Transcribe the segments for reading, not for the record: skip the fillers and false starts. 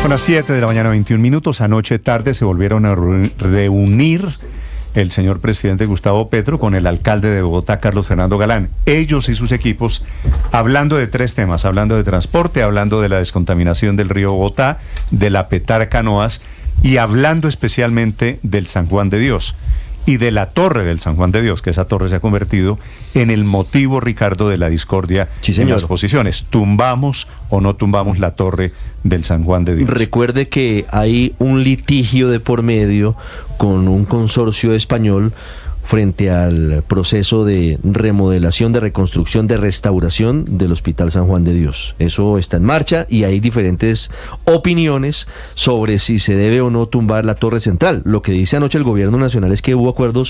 Son las 7 de la mañana, 21 minutos. Anoche tarde se volvieron a reunir el señor presidente Gustavo Petro con el alcalde de Bogotá, Carlos Fernando Galán. Ellos y sus equipos hablando de tres temas, hablando de transporte, hablando de la descontaminación del río Bogotá, de la Petar Canoas y hablando especialmente del San Juan de Dios y de la torre del San Juan de Dios, que esa torre se ha convertido en el motivo, Ricardo, de la discordia en las posiciones. ¿Tumbamos o no tumbamos la torre del San Juan de Dios? Recuerde que hay un litigio de por medio con un consorcio español frente al proceso de remodelación, de reconstrucción, de restauración del Hospital San Juan de Dios. Eso está en marcha y hay diferentes opiniones sobre si se debe o no tumbar la torre central. Lo que dice anoche el gobierno nacional es que hubo acuerdo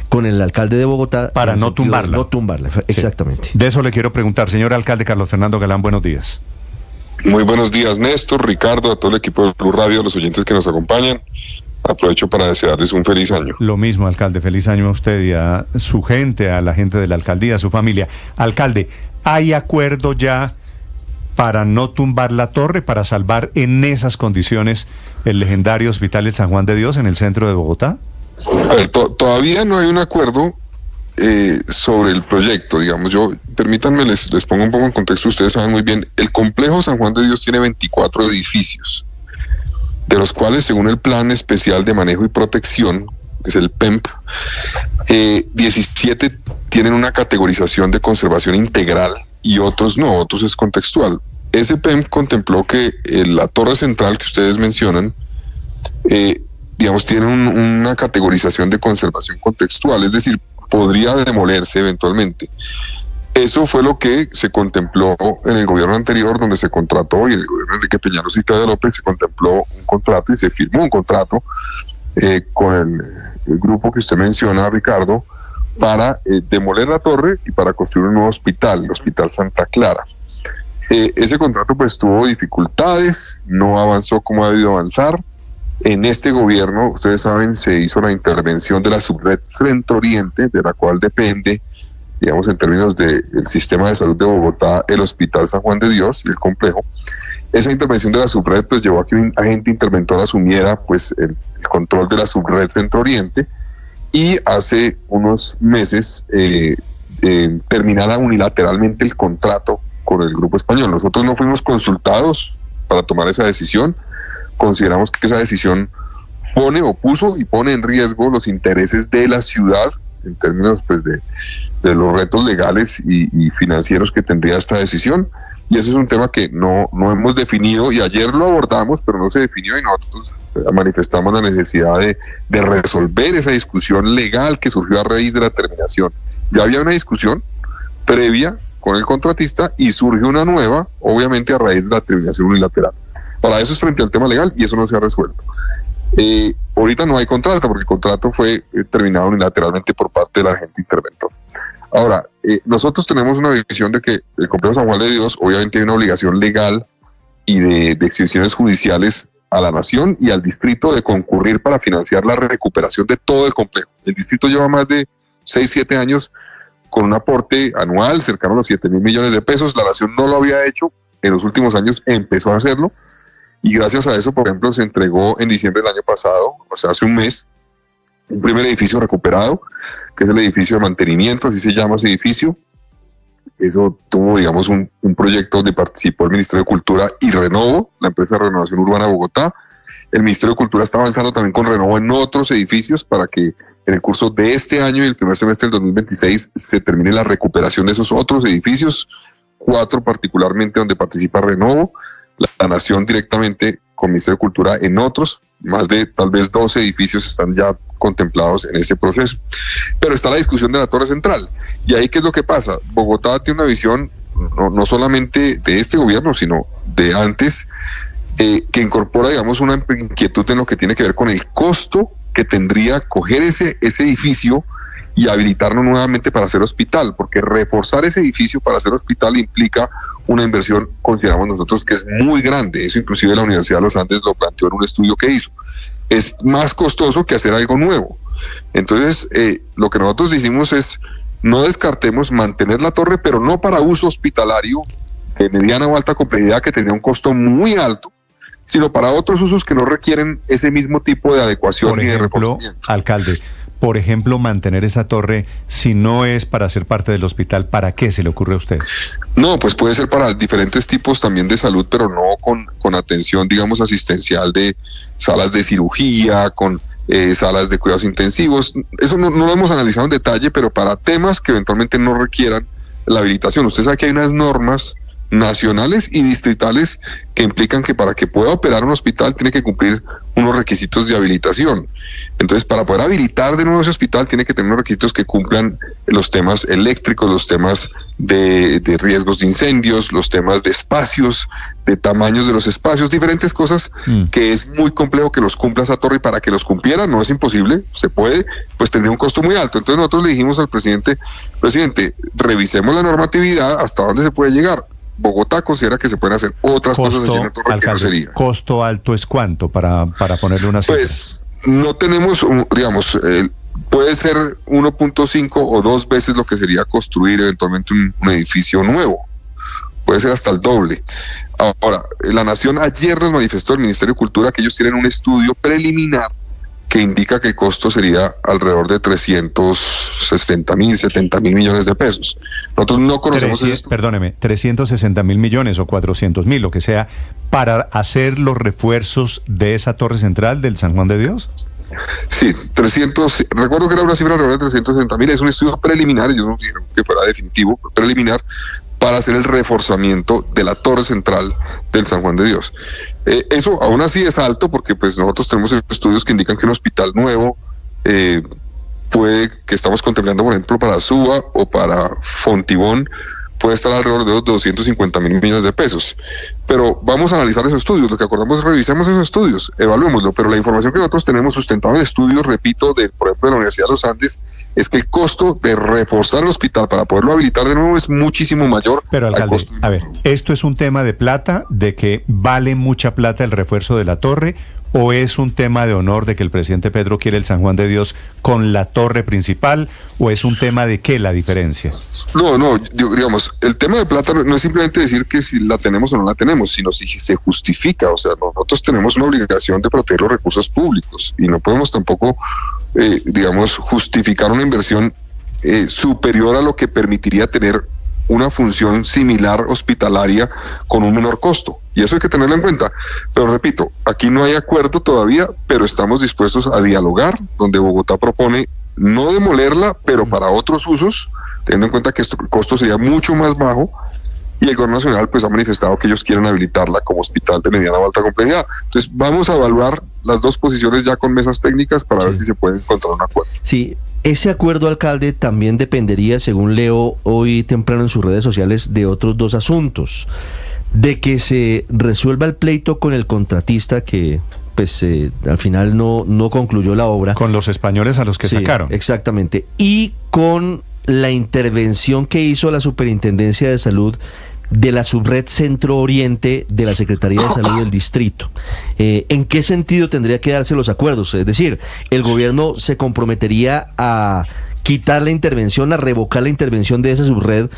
con el alcalde de Bogotá para no tumbarla. No tumbarla, exactamente. Sí. De eso le quiero preguntar, señor alcalde Carlos Fernando Galán, buenos días. Muy buenos días, Néstor, Ricardo, a todo el equipo de Blue Radio, a los oyentes que nos acompañan. Aprovecho para desearles un feliz año. Lo mismo, alcalde, feliz año a usted y a su gente, a la gente de la alcaldía, a su familia. Alcalde, ¿hay acuerdo ya para no tumbar la torre, para salvar en esas condiciones el legendario Hospital del San Juan de Dios en el centro de Bogotá? A ver, todavía no hay un acuerdo sobre el proyecto, digamos. Permítanme, les pongo un poco en contexto. Ustedes saben muy bien, el complejo San Juan de Dios tiene 24 edificios, de los cuales, según el Plan Especial de Manejo y Protección, es el PEMP, 17 tienen una categorización de conservación integral y otros no, otros es contextual. Ese PEMP contempló que la torre central que ustedes mencionan, digamos, tiene una categorización de conservación contextual, es decir, podría demolerse eventualmente. Eso fue lo que se contempló en el gobierno anterior, donde se contrató, y en el gobierno de Enrique Peñalosa y Claudia López se contempló un contrato y se firmó un contrato con el grupo que usted menciona, Ricardo, para demoler la torre y para construir un nuevo hospital, el Hospital Santa Clara. Ese contrato pues tuvo dificultades, no avanzó como ha debido avanzar. En este gobierno, ustedes saben, se hizo la intervención de la subred Centro Oriente, de la cual depende, digamos, en términos del sistema de salud de Bogotá, el Hospital San Juan de Dios y el complejo. Esa intervención de la subred pues llevó a que un agente interventor asumiera pues el control de la subred Centro Oriente y hace unos meses terminara unilateralmente el contrato con el grupo español. Nosotros no fuimos consultados para tomar esa decisión. Consideramos que esa decisión pone en riesgo los intereses de la ciudad en términos pues de los retos legales y financieros que tendría esta decisión, y ese es un tema que no hemos definido, y ayer lo abordamos pero no se definió, y nosotros manifestamos la necesidad de resolver esa discusión legal que surgió a raíz de la terminación. Ya había una discusión previa con el contratista y surge una nueva, obviamente a raíz de la terminación unilateral. Para eso es frente al tema legal y eso no se ha resuelto. Ahorita no hay contrato porque el contrato fue terminado unilateralmente por parte del agente interventor. Ahora, nosotros tenemos una visión de que el complejo San Juan de Dios obviamente hay una obligación legal y de decisiones judiciales a la nación y al distrito de concurrir para financiar la recuperación de todo el complejo. El distrito lleva más de 6-7 años con un aporte anual cercano a los 7.000 millones de pesos. La nación no lo había hecho, en los últimos años empezó a hacerlo, y gracias a eso, por ejemplo, se entregó en diciembre del año pasado, o sea, hace un mes, un primer edificio recuperado, que es el edificio de mantenimiento, así se llama ese edificio. Eso tuvo, digamos, un proyecto donde participó el Ministerio de Cultura y Renovo, la empresa de renovación urbana de Bogotá. El Ministerio de Cultura está avanzando también con Renovo en otros edificios para que en el curso de este año y el primer semestre del 2026 se termine la recuperación de esos otros edificios, 4 particularmente donde participa Renovo, la Nación directamente con el Ministerio de Cultura en otros, más de tal vez 12 edificios están ya contemplados en ese proceso. Pero está la discusión de la Torre Central, y ahí ¿qué es lo que pasa? Bogotá tiene una visión no solamente de este gobierno, sino de antes, que incorpora, digamos, una inquietud en lo que tiene que ver con el costo que tendría coger ese edificio y habilitarlo nuevamente para hacer hospital, porque reforzar ese edificio para hacer hospital implica una inversión, consideramos nosotros, que es muy grande. Eso inclusive la Universidad de los Andes lo planteó en un estudio que hizo. Es más costoso que hacer algo nuevo. Entonces, lo que nosotros decimos es, no descartemos mantener la torre, pero no para uso hospitalario de mediana o alta complejidad, que tendría un costo muy alto, sino para otros usos que no requieren ese mismo tipo de adecuación Por y de ejemplo, reforzamiento. alcalde, por ejemplo, mantener esa torre, si no es para ser parte del hospital, ¿para qué se le ocurre a usted? No, pues puede ser para diferentes tipos también de salud, pero no con atención, digamos, asistencial de salas de cirugía, con salas de cuidados intensivos. Eso no lo hemos analizado en detalle, pero para temas que eventualmente no requieran la habilitación. Usted sabe que hay unas normas nacionales y distritales que implican que para que pueda operar un hospital tiene que cumplir unos requisitos de habilitación. Entonces, para poder habilitar de nuevo ese hospital tiene que tener unos requisitos que cumplan los temas eléctricos, los temas de riesgos de incendios, los temas de espacios, de tamaños de los espacios, diferentes cosas que es muy complejo que los cumpla esa torre, y para que los cumpliera no es imposible, se puede, pues tendría un costo muy alto. Entonces nosotros le dijimos al presidente, revisemos la normatividad, hasta dónde se puede llegar. Bogotá considera que se pueden hacer otras cosas allí en la torre, que no sería. ¿Costo alto es cuánto para ponerle una cifra? Pues no tenemos, digamos, puede ser 1.5 o 2 veces lo que sería construir eventualmente un edificio nuevo. Puede ser hasta el doble. Ahora, la Nación ayer nos manifestó, el Ministerio de Cultura, que ellos tienen un estudio preliminar que indica que el costo sería alrededor de 360.000, 70.000 millones de pesos. Nosotros no conocemos esto. Perdóneme, 360.000 millones o 400.000, lo que sea, para hacer los refuerzos de esa torre central del San Juan de Dios. Sí, recuerdo que era una cifra alrededor de 360.000, es un estudio preliminar, ellos no dijeron que fuera definitivo, pero preliminar, para hacer el reforzamiento de la torre central del San Juan de Dios. Eso aún así es alto, porque pues nosotros tenemos estudios que indican que un hospital nuevo que estamos contemplando, por ejemplo, para Suba o para Fontibón, puede estar alrededor de los 250.000 millones de pesos. Pero vamos a analizar esos estudios. Lo que acordamos es revisemos esos estudios, evaluémoslo. Pero la información que nosotros tenemos sustentada en estudios, repito, por ejemplo, de la Universidad de los Andes, es que el costo de reforzar el hospital para poderlo habilitar de nuevo es muchísimo mayor. Pero, alcalde, a ver, ¿esto es un tema de plata, de que vale mucha plata el refuerzo de la torre, o es un tema de honor de que el presidente Petro quiere el San Juan de Dios con la torre principal, o es un tema de qué la diferencia? No, digamos, el tema de plata no es simplemente decir que si la tenemos o no la tenemos, sino si se justifica. O sea, nosotros tenemos una obligación de proteger los recursos públicos y no podemos tampoco, digamos, justificar una inversión superior a lo que permitiría tener una función similar hospitalaria con un menor costo. Y eso hay que tenerlo en cuenta. Pero repito, aquí no hay acuerdo todavía, pero estamos dispuestos a dialogar, donde Bogotá propone no demolerla, pero para otros usos, teniendo en cuenta que el costo sería mucho más bajo, y el gobierno nacional pues ha manifestado que ellos quieren habilitarla como hospital de mediana o alta complejidad. Entonces vamos a evaluar las dos posiciones ya con mesas técnicas para ver si se puede encontrar un acuerdo. Sí. Ese acuerdo, alcalde, también dependería, según leo hoy temprano en sus redes sociales, de otros dos asuntos. De que se resuelva el pleito con el contratista que pues al final no concluyó la obra. Con los españoles a los que sacaron. Exactamente. Y con la intervención que hizo la Superintendencia de Salud de la Subred Centro Oriente de la Secretaría de Salud del Distrito. ¿En qué sentido tendría que darse los acuerdos? Es decir, ¿el gobierno se comprometería a quitar la intervención, a revocar la intervención de esa subred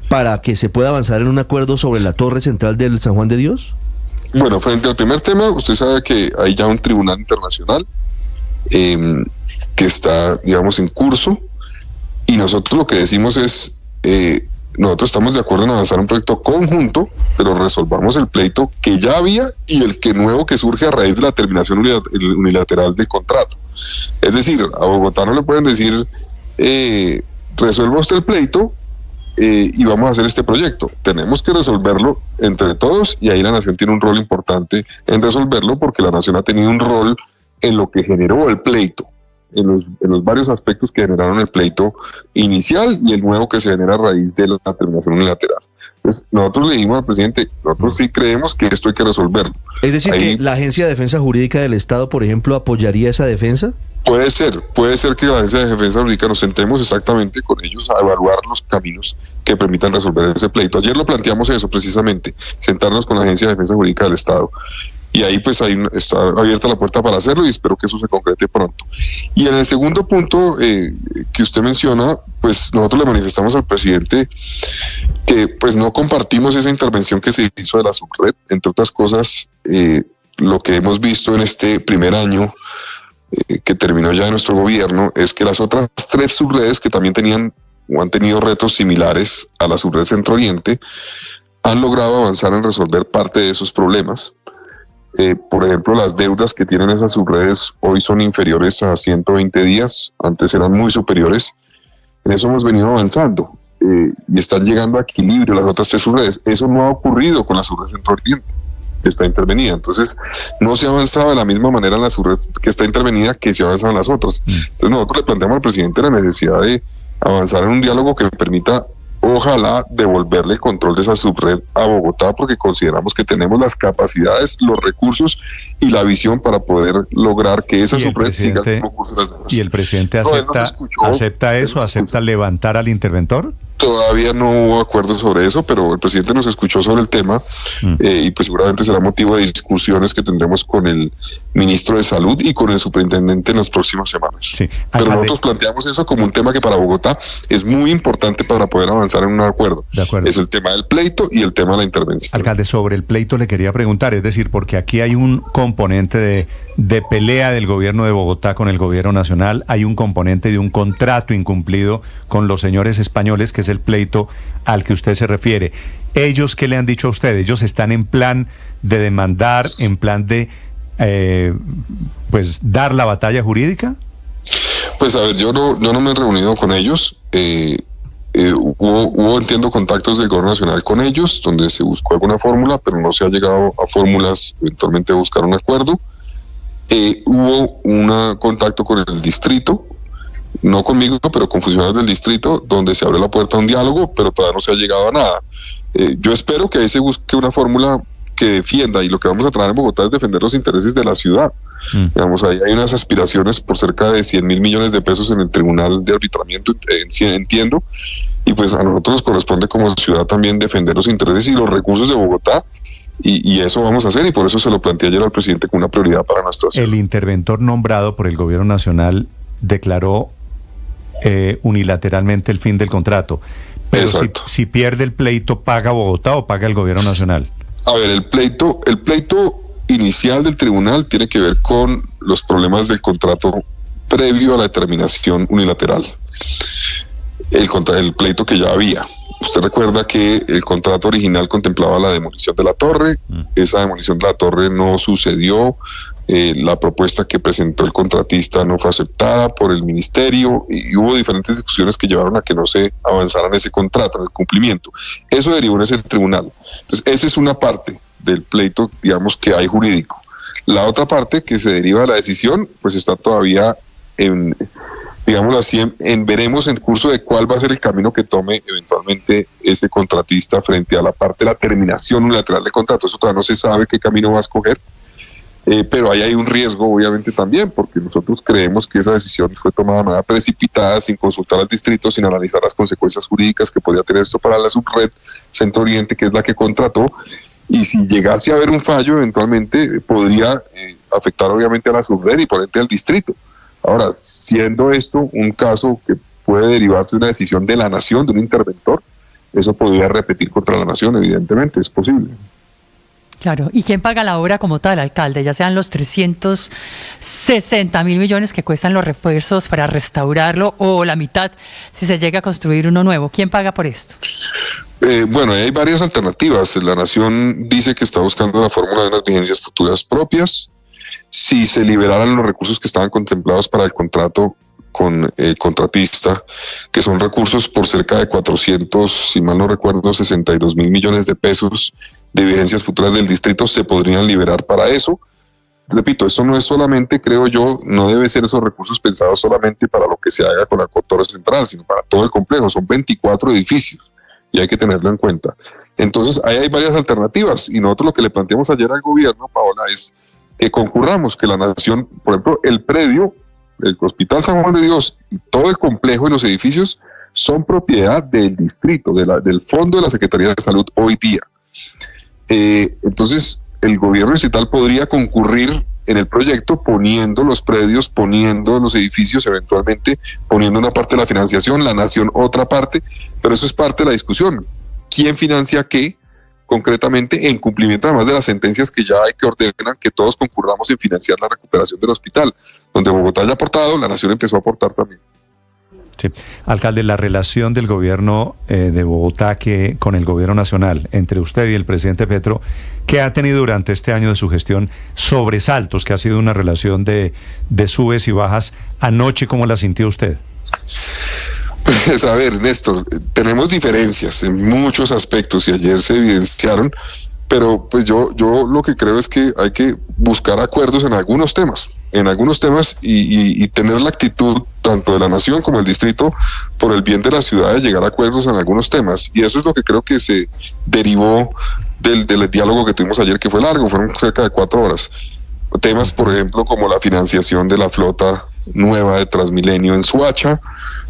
para que se pueda avanzar en un acuerdo sobre la torre central del San Juan de Dios? Bueno, frente al primer tema, usted sabe que hay ya un tribunal internacional que está, digamos, en curso, y nosotros lo que decimos es... nosotros estamos de acuerdo en avanzar un proyecto conjunto, pero resolvamos el pleito que ya había y el que nuevo que surge a raíz de la terminación unilateral del contrato. Es decir, a Bogotá no le pueden decir, resuelva usted el pleito y vamos a hacer este proyecto. Tenemos que resolverlo entre todos, y ahí la Nación tiene un rol importante en resolverlo, porque la Nación ha tenido un rol en lo que generó el pleito, en los varios aspectos que generaron el pleito inicial y el nuevo que se genera a raíz de la terminación unilateral. Entonces, nosotros le dijimos al presidente, nosotros sí creemos que esto hay que resolverlo. Es decir, que la Agencia de Defensa Jurídica del Estado, por ejemplo, ¿apoyaría esa defensa? Puede ser que la Agencia de Defensa Jurídica nos sentemos exactamente con ellos a evaluar los caminos que permitan resolver ese pleito. Ayer lo planteamos eso precisamente, sentarnos con la Agencia de Defensa Jurídica del Estado. Y ahí pues está abierta la puerta para hacerlo, y espero que eso se concrete pronto. Y en el segundo punto que usted menciona, pues nosotros le manifestamos al presidente que pues no compartimos esa intervención que se hizo de la subred, entre otras cosas, lo que hemos visto en este primer año que terminó ya de nuestro gobierno es que las otras 3 subredes que también tenían o han tenido retos similares a la subred Centro Oriente han logrado avanzar en resolver parte de esos problemas. Por ejemplo, las deudas que tienen esas subredes hoy son inferiores a 120 días, antes eran muy superiores. En eso hemos venido avanzando y están llegando a equilibrio las otras 3 subredes. Eso no ha ocurrido con la subred Centro Oriente, que está intervenida. Entonces, no se ha avanzado de la misma manera en la subred que está intervenida que se ha avanzado en las otras. Entonces, nosotros le planteamos al presidente la necesidad de avanzar en un diálogo que permita, ojalá, devolverle el control de esa subred a Bogotá, porque consideramos que tenemos las capacidades, los recursos y la visión para poder lograr que esa subred siga el mismo curso de las demás. ¿Y el presidente acepta eso? ¿Acepta levantar al interventor? Todavía no hubo acuerdo sobre eso, pero el presidente nos escuchó sobre el tema y pues seguramente será motivo de discusiones que tendremos con el ministro de Salud y con el superintendente en las próximas semanas. Sí. Pero nosotros planteamos eso como un tema que para Bogotá es muy importante para poder avanzar en un acuerdo. De acuerdo. Es el tema del pleito y el tema de la intervención. Alcalde, sobre el pleito le quería preguntar, es decir, porque aquí hay un componente de pelea del gobierno de Bogotá con el gobierno nacional, hay un componente de un contrato incumplido con los señores españoles, que es el pleito al que usted se refiere. ¿Ellos qué le han dicho a usted? ¿Ellos están en plan de demandar, en plan de pues dar la batalla jurídica? Pues a ver, yo no me he reunido con ellos. Hubo, entiendo, contactos del gobierno nacional con ellos, donde se buscó alguna fórmula, pero no se ha llegado a fórmulas eventualmente de buscar un acuerdo. Hubo un contacto con el distrito, no conmigo, pero con funcionarios del distrito, donde se abre la puerta a un diálogo, pero todavía no se ha llegado a nada. Yo espero que ahí se busque una fórmula que defienda, y lo que vamos a tratar en Bogotá es defender los intereses de la ciudad. Digamos, ahí hay unas aspiraciones por cerca de 100.000 millones de pesos en el Tribunal de Arbitramiento, entiendo, y pues a nosotros nos corresponde como ciudad también defender los intereses y los recursos de Bogotá, y eso vamos a hacer, y por eso se lo planteé ayer al presidente como una prioridad para nuestra ciudad. El interventor nombrado por el gobierno nacional declaró unilateralmente el fin del contrato, pero si pierde el pleito, ¿paga Bogotá o paga el gobierno nacional? A ver, el pleito inicial del tribunal tiene que ver con los problemas del contrato previo a la determinación unilateral. El pleito que ya había. Usted recuerda que el contrato original contemplaba la demolición de la torre. Esa demolición de la torre no sucedió. La propuesta que presentó el contratista no fue aceptada por el ministerio y hubo diferentes discusiones que llevaron a que no se avanzara en ese contrato, en el cumplimiento. Eso derivó en ese tribunal. Entonces, esa es una parte del pleito, digamos, que hay jurídico. La otra parte que se deriva de la decisión, pues está todavía digámoslo así, veremos en curso de cuál va a ser el camino que tome eventualmente ese contratista frente a la parte de la terminación unilateral del contrato. Eso todavía no se sabe qué camino va a escoger. Pero ahí hay un riesgo, obviamente, también, porque nosotros creemos que esa decisión fue tomada de manera precipitada, sin consultar al distrito, sin analizar las consecuencias jurídicas que podría tener esto para la subred Centro Oriente, que es la que contrató, y si llegase a haber un fallo, eventualmente podría afectar, obviamente, a la subred y por ende al distrito. Ahora, siendo esto un caso que puede derivarse de una decisión de la nación, de un interventor, eso podría repetir contra la nación, evidentemente, es posible. Claro, ¿y quién paga la obra como tal, alcalde? Ya sean los 360.000 millones que cuestan los refuerzos para restaurarlo o la mitad si se llega a construir uno nuevo. ¿Quién paga por esto? Bueno, hay varias alternativas. La Nación dice que está buscando la fórmula de unas vigencias futuras propias. Si se liberaran los recursos que estaban contemplados para el contrato con el contratista, que son recursos por cerca de 400, si mal no recuerdo, 62.000 millones de pesos de vigencias futuras del distrito, se podrían liberar para eso. Repito, esto no es solamente, creo yo, no debe ser esos recursos pensados solamente para lo que se haga con la torre central, sino para todo el complejo. Son 24 edificios y hay que tenerlo en cuenta. Entonces, ahí hay varias alternativas y nosotros lo que le planteamos ayer al gobierno, Paola, es que concurramos, que la nación, por ejemplo, el predio, el Hospital San Juan de Dios y todo el complejo y los edificios son propiedad del distrito, del fondo de la Secretaría de Salud hoy día. Entonces, el gobierno distrital podría concurrir en el proyecto poniendo los predios, poniendo los edificios, eventualmente poniendo una parte de la financiación, la nación otra parte, pero eso es parte de la discusión. ¿Quién financia qué? concretamente en cumplimiento además de las sentencias que ya hay que ordenan que todos concurramos en financiar la recuperación del hospital, donde Bogotá haya aportado, la nación empezó a aportar también. Sí. Alcalde, la relación del gobierno de Bogotá con el gobierno nacional, entre usted y el presidente Petro, ¿qué ha tenido durante este año de su gestión sobresaltos, que ha sido una relación de subes y bajas? Anoche, ¿cómo la sintió usted? Pues a ver, Néstor, tenemos diferencias en muchos aspectos y ayer se evidenciaron, pero pues yo lo que creo es que hay que buscar acuerdos en algunos temas y tener la actitud tanto de la nación como del distrito por el bien de la ciudad de llegar a acuerdos en algunos temas, y eso es lo que creo que se derivó del diálogo que tuvimos ayer, que fue largo, fueron cerca de 4 horas. Temas, por ejemplo, como la financiación de la flota nueva de Transmilenio en Soacha.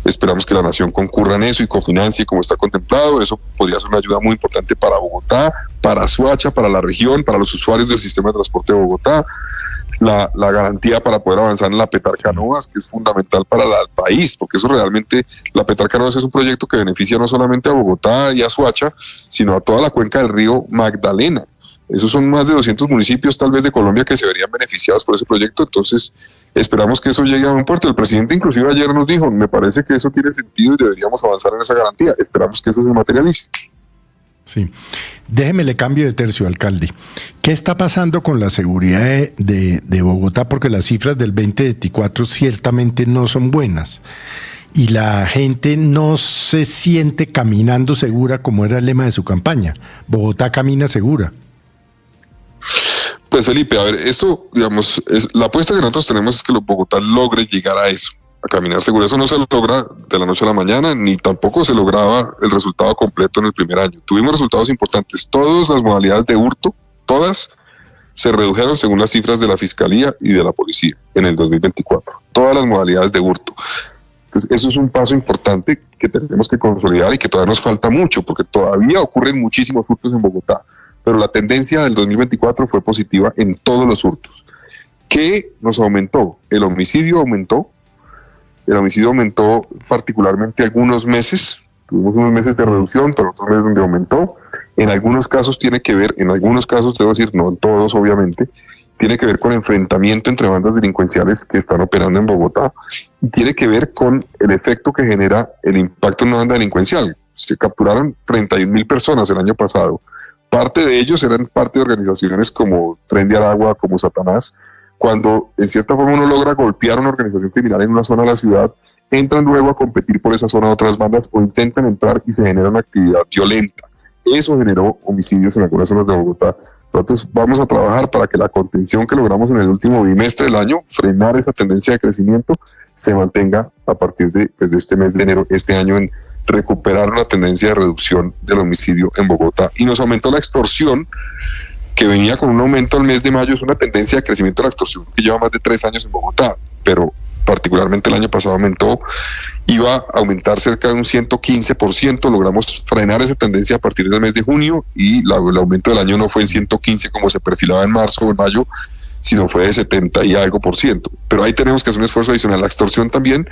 Esperamos que la nación concurra en eso y cofinancie como está contemplado. Eso podría ser una ayuda muy importante para Bogotá, para Soacha, para la región, para los usuarios del sistema de transporte de Bogotá. La garantía para poder avanzar en la Petarcanoas, que es fundamental para el país, porque eso realmente, la Petarcanoas es un proyecto que beneficia no solamente a Bogotá y a Soacha, sino a toda la cuenca del río Magdalena. Esos son más de 200 municipios tal vez de Colombia que se verían beneficiados por ese proyecto. Entonces esperamos que eso llegue a un puerto. El presidente inclusive ayer nos dijo, me parece que eso tiene sentido y deberíamos avanzar en esa garantía. Esperamos que eso se materialice. Sí. Déjeme le cambio de tercio, alcalde. ¿Qué está pasando con la seguridad de Bogotá? Porque las cifras del 2024 ciertamente no son buenas. Y la gente no se siente caminando segura, como era el lema de su campaña. Bogotá camina segura. Pues Felipe, a ver, esto, digamos, la apuesta que nosotros tenemos es que Bogotá logre llegar a eso, a caminar seguro. Eso no se logra de la noche a la mañana, ni tampoco se lograba el resultado completo en el primer año. Tuvimos resultados importantes. Todas las modalidades de hurto, todas se redujeron según las cifras de la Fiscalía y de la Policía en el 2024. Todas las modalidades de hurto. Entonces, eso es un paso importante que tenemos que consolidar y que todavía nos falta mucho, porque todavía ocurren muchísimos hurtos en Bogotá. Pero la tendencia del 2024 fue positiva en todos los hurtos. ¿Qué nos aumentó? El homicidio aumentó particularmente algunos meses. Tuvimos unos meses de reducción, pero otros meses donde aumentó. En algunos casos debo decir, no en todos obviamente, tiene que ver con enfrentamiento entre bandas delincuenciales que están operando en Bogotá y tiene que ver con el efecto que genera el impacto en una banda delincuencial. Se capturaron 31,000 personas el año pasado. Parte de ellos eran parte de organizaciones como Tren de Aragua, como Satanás. Cuando en cierta forma uno logra golpear a una organización criminal en una zona de la ciudad, entran luego a competir por esa zona de otras bandas o intentan entrar y se genera una actividad violenta. Eso generó homicidios en algunas zonas de Bogotá. Nosotros vamos a trabajar para que la contención que logramos en el último bimestre del año, frenar esa tendencia de crecimiento, se mantenga a partir de este mes de enero, este año, en recuperar una tendencia de reducción del homicidio en Bogotá. Y nos aumentó la extorsión, que venía con un aumento al mes de mayo. Es una tendencia de crecimiento de la extorsión que lleva más de 3 años en Bogotá, pero particularmente el año pasado aumentó, iba a aumentar cerca de un 115%, logramos frenar esa tendencia a partir del mes de junio y el aumento del año no fue en 115 como se perfilaba en marzo o en mayo, sino fue de 70 y algo %. Pero ahí tenemos que hacer un esfuerzo adicional. La extorsión también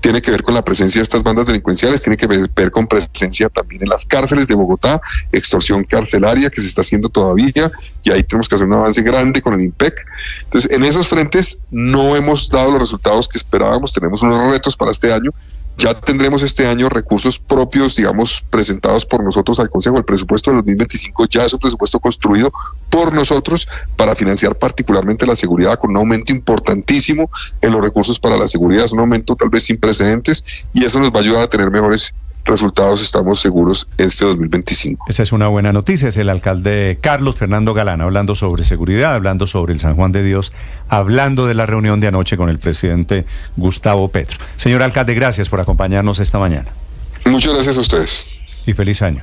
tiene que ver con la presencia de estas bandas delincuenciales, tiene que ver con presencia también en las cárceles de Bogotá, extorsión carcelaria que se está haciendo todavía, y ahí tenemos que hacer un avance grande con el IMPEC. Entonces, en esos frentes no hemos dado los resultados que esperábamos, tenemos unos retos para este año. Ya tendremos este año recursos propios, digamos, presentados por nosotros al Consejo. El presupuesto de 2025 ya es un presupuesto construido por nosotros para financiar particularmente la seguridad, con un aumento importantísimo en los recursos para la seguridad. Es un aumento tal vez sin precedentes y eso nos va a ayudar a tener mejores resultados, estamos seguros, este 2025. Esa es una buena noticia. Es el alcalde Carlos Fernando Galán hablando sobre seguridad, hablando sobre el San Juan de Dios, hablando de la reunión de anoche con el presidente Gustavo Petro. Señor alcalde, gracias por acompañarnos esta mañana. Muchas gracias a ustedes. Y feliz año.